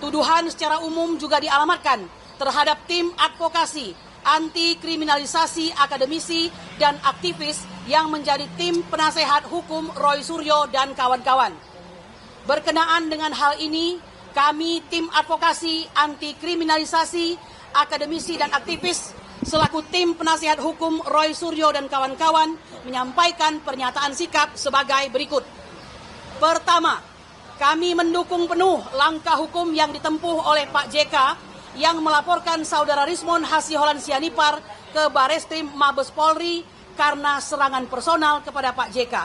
Tuduhan secara umum juga dialamatkan terhadap tim advokasi anti kriminalisasi akademisi dan aktivis yang menjadi tim penasehat hukum Roy Suryo dan kawan-kawan. Berkenaan dengan hal ini, kami tim advokasi anti kriminalisasi akademisi dan aktivis selaku tim penasihat hukum Roy Suryo dan kawan-kawan menyampaikan pernyataan sikap sebagai berikut. Pertama, kami mendukung penuh langkah hukum yang ditempuh oleh Pak JK yang melaporkan Saudara Rismon Hasiholan Sianipar ke Bareskrim Mabes Polri karena serangan personal kepada Pak JK.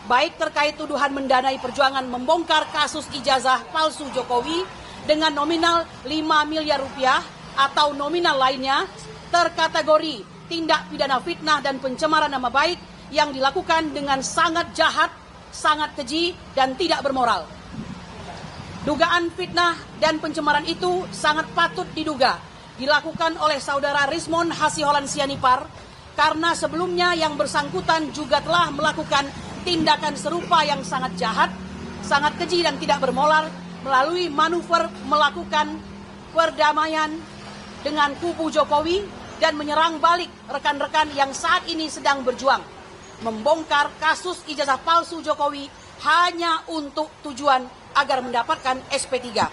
Baik terkait tuduhan mendanai perjuangan membongkar kasus ijazah palsu Jokowi dengan nominal 5 miliar rupiah atau nominal lainnya terkategori tindak pidana fitnah dan pencemaran nama baik yang dilakukan dengan sangat jahat, sangat keji, dan tidak bermoral. Dugaan fitnah dan pencemaran itu sangat patut diduga dilakukan oleh Saudara Rismon Hasiholan Sianipar karena sebelumnya yang bersangkutan juga telah melakukan tindakan serupa yang sangat jahat, sangat keji dan tidak bermoral melalui manuver melakukan perdamaian dengan kubu Jokowi dan menyerang balik rekan-rekan yang saat ini sedang berjuang membongkar kasus ijazah palsu Jokowi hanya untuk tujuan agar mendapatkan SP3.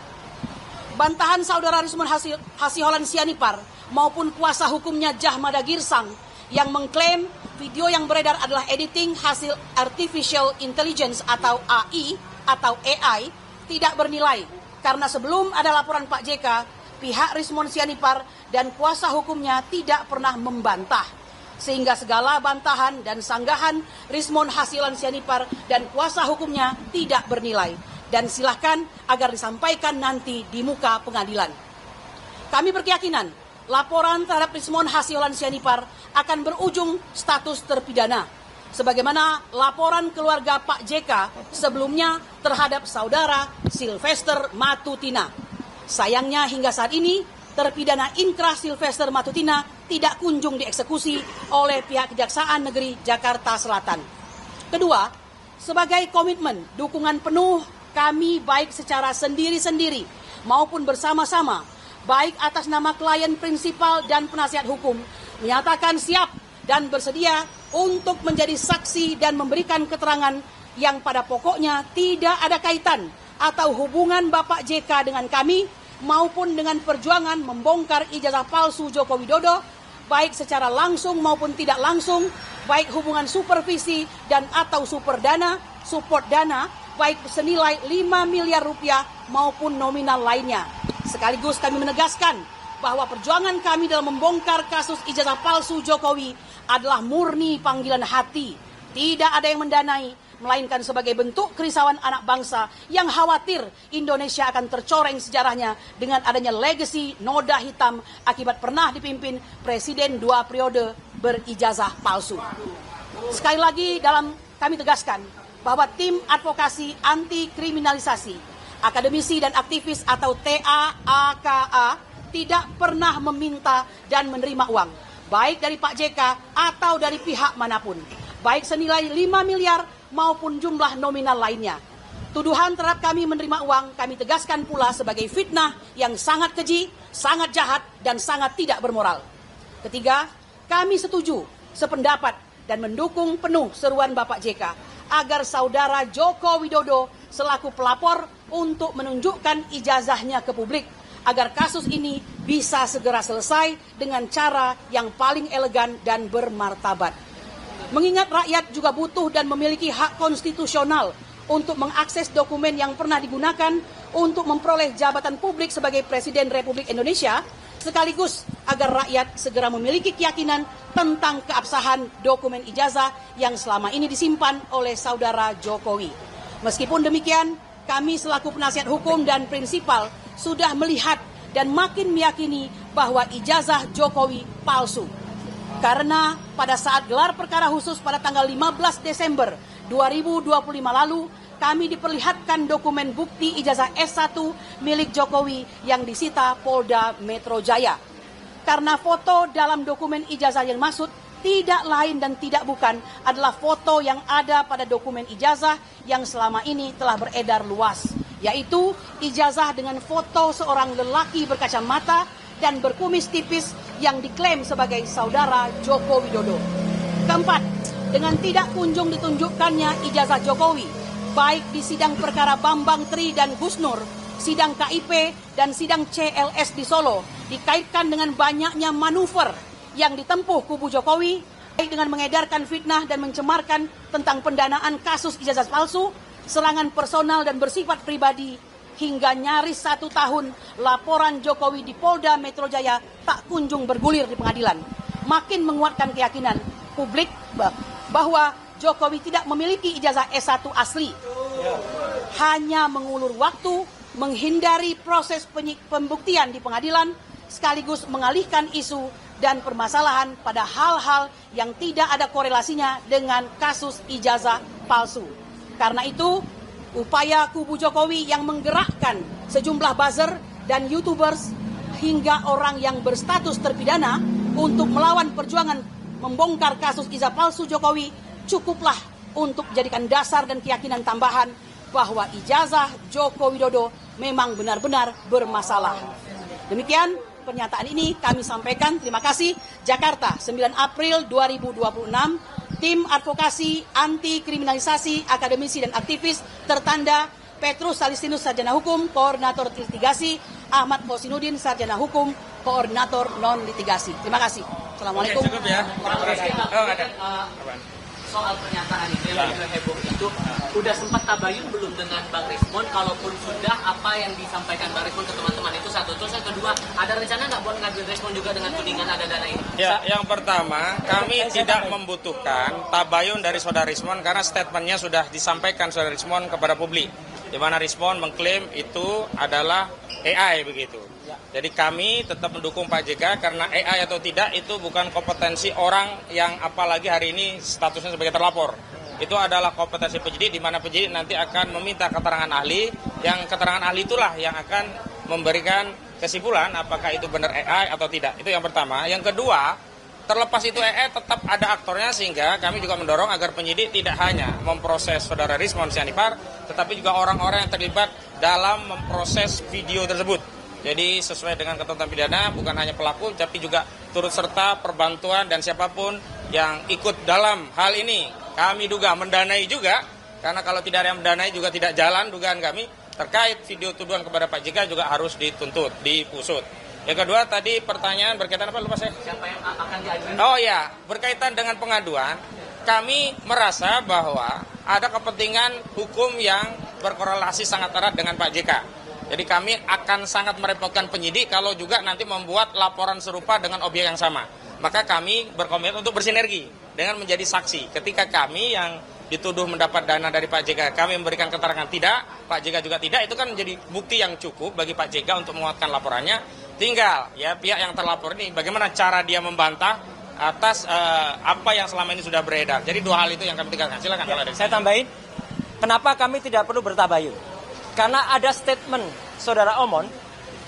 Bantahan Saudara Rismon Hasiholan Sianipar maupun kuasa hukumnya Jahmada Girsang yang mengklaim video yang beredar adalah editing hasil Artificial Intelligence atau AI atau AI tidak bernilai karena sebelum ada laporan Pak JK, pihak Rismon Sianipar dan kuasa hukumnya tidak pernah membantah. Sehingga segala bantahan dan sanggahan Rismon Hasiholan Sianipar dan kuasa hukumnya tidak bernilai. Dan silakan agar disampaikan nanti di muka pengadilan. Kami berkeyakinan laporan terhadap Rismon Hasiholan Sianipar akan berujung status terpidana. Sebagaimana laporan keluarga Pak JK sebelumnya terhadap Saudara Sylvester Matutina. Sayangnya hingga saat ini terpidana inkrah Sylvester Matutina tidak kunjung dieksekusi oleh pihak Kejaksaan Negeri Jakarta Selatan. Kedua, sebagai komitmen dukungan penuh kami baik secara sendiri-sendiri maupun bersama-sama, baik atas nama klien prinsipal dan penasihat hukum, menyatakan siap dan bersedia untuk menjadi saksi dan memberikan keterangan yang pada pokoknya tidak ada kaitan atau hubungan Bapak JK dengan kami maupun dengan perjuangan membongkar ijazah palsu Joko Widodo, baik secara langsung maupun tidak langsung, baik hubungan supervisi dan atau support dana, baik senilai 5 miliar rupiah maupun nominal lainnya. Sekaligus kami menegaskan bahwa perjuangan kami dalam membongkar kasus ijazah palsu Jokowi adalah murni panggilan hati. Tidak ada yang mendanai, melainkan sebagai bentuk kerisauan anak bangsa yang khawatir Indonesia akan tercoreng sejarahnya dengan adanya legasi noda hitam akibat pernah dipimpin Presiden 2 periode berijazah palsu. Sekali lagi kami tegaskan bahwa tim advokasi anti kriminalisasi akademisi dan aktivis atau TAAKA tidak pernah meminta dan menerima uang, baik dari Pak JK atau dari pihak manapun, baik senilai 5 miliar maupun jumlah nominal lainnya. Tuduhan terhadap kami menerima uang kami tegaskan pula sebagai fitnah yang sangat keji, sangat jahat, dan sangat tidak bermoral. Ketiga, kami setuju, sependapat, dan mendukung penuh seruan Bapak JK agar Saudara Joko Widodo selaku pelapor untuk menunjukkan ijazahnya ke publik agar kasus ini bisa segera selesai dengan cara yang paling elegan dan bermartabat. Mengingat rakyat juga butuh dan memiliki hak konstitusional untuk mengakses dokumen yang pernah digunakan untuk memperoleh jabatan publik sebagai Presiden Republik Indonesia, sekaligus agar rakyat segera memiliki keyakinan tentang keabsahan dokumen ijazah yang selama ini disimpan oleh saudara Jokowi. Meskipun demikian, kami selaku penasihat hukum dan prinsipal sudah melihat dan makin meyakini bahwa ijazah Jokowi palsu. Karena pada saat gelar perkara khusus pada tanggal 15 Desember 2025 lalu, kami diperlihatkan dokumen bukti ijazah S1 milik Jokowi yang disita Polda Metro Jaya. Karena foto dalam dokumen ijazah yang maksud tidak lain dan tidak bukan adalah foto yang ada pada dokumen ijazah yang selama ini telah beredar luas, yaitu ijazah dengan foto seorang lelaki berkacamata dan berkumis tipis yang diklaim sebagai saudara Joko Widodo. Keempat, dengan tidak kunjung ditunjukkannya ijazah Jokowi, baik di sidang perkara Bambang Tri dan Gus Nur, sidang KIP, dan sidang CLS di Solo, dikaitkan dengan banyaknya manuver yang ditempuh kubu Jokowi, baik dengan mengedarkan fitnah dan mencemarkan tentang pendanaan kasus ijazah palsu, serangan personal dan bersifat pribadi, hingga nyaris 1 tahun laporan Jokowi di Polda Metro Jaya tak kunjung bergulir di pengadilan, makin menguatkan keyakinan publik bahwa Jokowi tidak memiliki ijazah S1 asli, hanya mengulur waktu, menghindari proses pembuktian di pengadilan, sekaligus mengalihkan isu dan permasalahan pada hal-hal yang tidak ada korelasinya dengan kasus ijazah palsu. Karena itu, upaya kubu Jokowi yang menggerakkan sejumlah buzzer dan YouTubers hingga orang yang berstatus terpidana untuk melawan perjuangan membongkar kasus ijazah palsu Jokowi cukuplah untuk jadikan dasar dan keyakinan tambahan bahwa ijazah Joko Widodo memang benar-benar bermasalah. Demikian pernyataan ini kami sampaikan. Terima kasih. Jakarta, 9 April 2026. Tim Advokasi Anti Kriminalisasi Akademisi dan Aktivis tertanda Petrus Salistinus Sarjana Hukum, Koordinator Litigasi, Ahmad Hosinudin Sarjana Hukum, Koordinator Non-Litigasi. Terima kasih. Assalamualaikum. Oke, cukup ya. Soal pernyataan itu yang juga heboh itu udah sempat tabayun belum dengan Bang Rismon? Kalaupun sudah, apa yang disampaikan Bang Rismon ke teman-teman itu satu. Terus yang kedua, ada rencana nggak buat ngambil respon juga dengan tudingan ada dana ini? Ya, yang pertama, kami tidak membutuhkan tabayun dari Saudara Rismon karena statementnya sudah disampaikan Saudara Rismon kepada publik, di mana Rismon mengklaim itu adalah AI begitu. Jadi kami tetap mendukung Pak JK karena AI atau tidak itu bukan kompetensi orang yang apalagi hari ini statusnya sebagai terlapor. Itu adalah kompetensi penyidik di mana penyidik nanti akan meminta keterangan ahli, yang keterangan ahli itulah yang akan memberikan kesimpulan apakah itu benar AI atau tidak. Itu yang pertama. Yang kedua, terlepas itu AI tetap ada aktornya sehingga kami juga mendorong agar penyidik tidak hanya memproses Saudara Rismon Sianipar, tetapi juga orang-orang yang terlibat dalam memproses video tersebut. Jadi sesuai dengan ketentuan pidana bukan hanya pelaku tapi juga turut serta perbantuan dan siapapun yang ikut dalam hal ini. Kami duga mendanai juga, karena kalau tidak ada yang mendanai juga tidak jalan dugaan kami terkait video tuduhan kepada Pak JK juga harus dituntut, dipusut. Yang kedua tadi pertanyaan berkaitan apa lupa saya? Siapa yang akan diajukan? Oh ya, berkaitan dengan pengaduan, kami merasa bahwa ada kepentingan hukum yang berkorelasi sangat erat dengan Pak JK. Jadi kami akan sangat merepotkan penyidik kalau juga nanti membuat laporan serupa dengan objek yang sama. Maka kami berkomitmen untuk bersinergi dengan menjadi saksi. Ketika kami yang dituduh mendapat dana dari Pak JK, kami memberikan keterangan tidak, Pak JK juga tidak, itu kan menjadi bukti yang cukup bagi Pak JK untuk menguatkan laporannya. Tinggal ya pihak yang terlapor ini bagaimana cara dia membantah atas apa yang selama ini sudah beredar. Jadi dua hal itu yang kami tegaskan. Silakan. Ya, saya tambahin, kenapa kami tidak perlu bertabayun? Karena ada statement Saudara Omon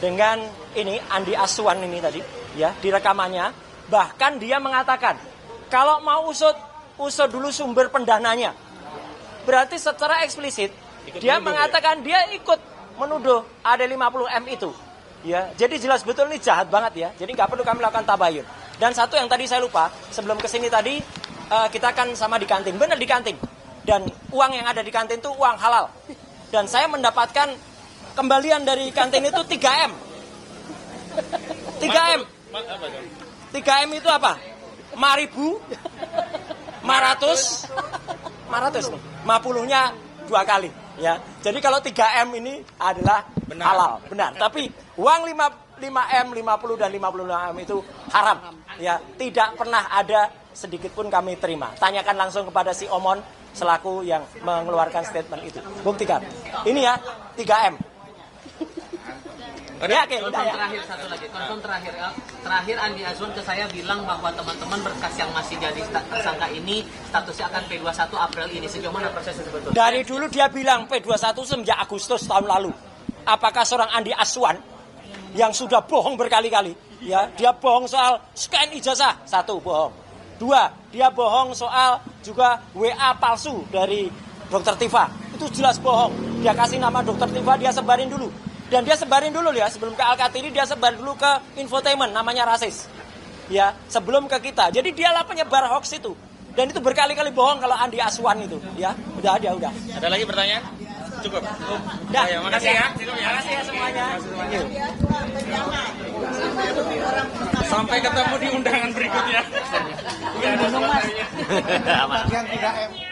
dengan ini Andi Aswan ini tadi, ya di rekamannya, bahkan dia mengatakan kalau mau usut dulu sumber pendananya. Berarti secara eksplisit dia mengatakan dia ikut menuduh ada 50M itu. Ya, jadi jelas betul ini jahat banget ya. Jadi nggak perlu kami lakukan tabayun. Dan satu yang tadi saya lupa, sebelum kesini tadi kita kan sama di kantin, benar di kantin. Dan uang yang ada di kantin itu uang halal. Dan saya mendapatkan kembalian dari kantin itu 3M. 3M. 3M itu apa? 5.000, 500 nih. 50-nya 2 kali ya. Jadi kalau 3M ini adalah halal, benar. Tapi uang 5M, 50 dan 56M itu haram ya. Tidak pernah ada sedikit pun kami terima. Tanyakan langsung kepada si Omon selaku yang mengeluarkan statement itu. Buktikan. Ini ya 3M. Ya, oke, Konfirm terakhir satu lagi. Konfirm terakhir Andi Azwan ke saya bilang bahwa teman-teman berkas yang masih jadi tersangka ini statusnya akan P21 April ini. Sejauh mana prosesnya sebetulnya? Dari dulu dia bilang P21 semenjak Agustus tahun lalu. Apakah seorang Andi Azwan yang sudah bohong berkali-kali, ya, dia bohong soal scan ijazah, 1 bohong. 2, dia bohong soal juga WA palsu dari Dokter Tifa. Itu jelas bohong. Dia kasih nama Dokter Tifa, dia sebarin dulu. Dan dia sebarin dulu ya, sebelum ke Al-Katiri dia sebar dulu ke infotainment, namanya Rasis. Ya, sebelum ke kita. Jadi dialah penyebar hoax itu. Dan itu berkali-kali bohong kalau Andi Azwan itu, ya. Udah. Ada lagi pertanyaan? Cukup. Udah. Ya, makasih ya. Cukup ya. Makasih ya semuanya. Sampai ketemu di undangan berikutnya. Bagian 3M.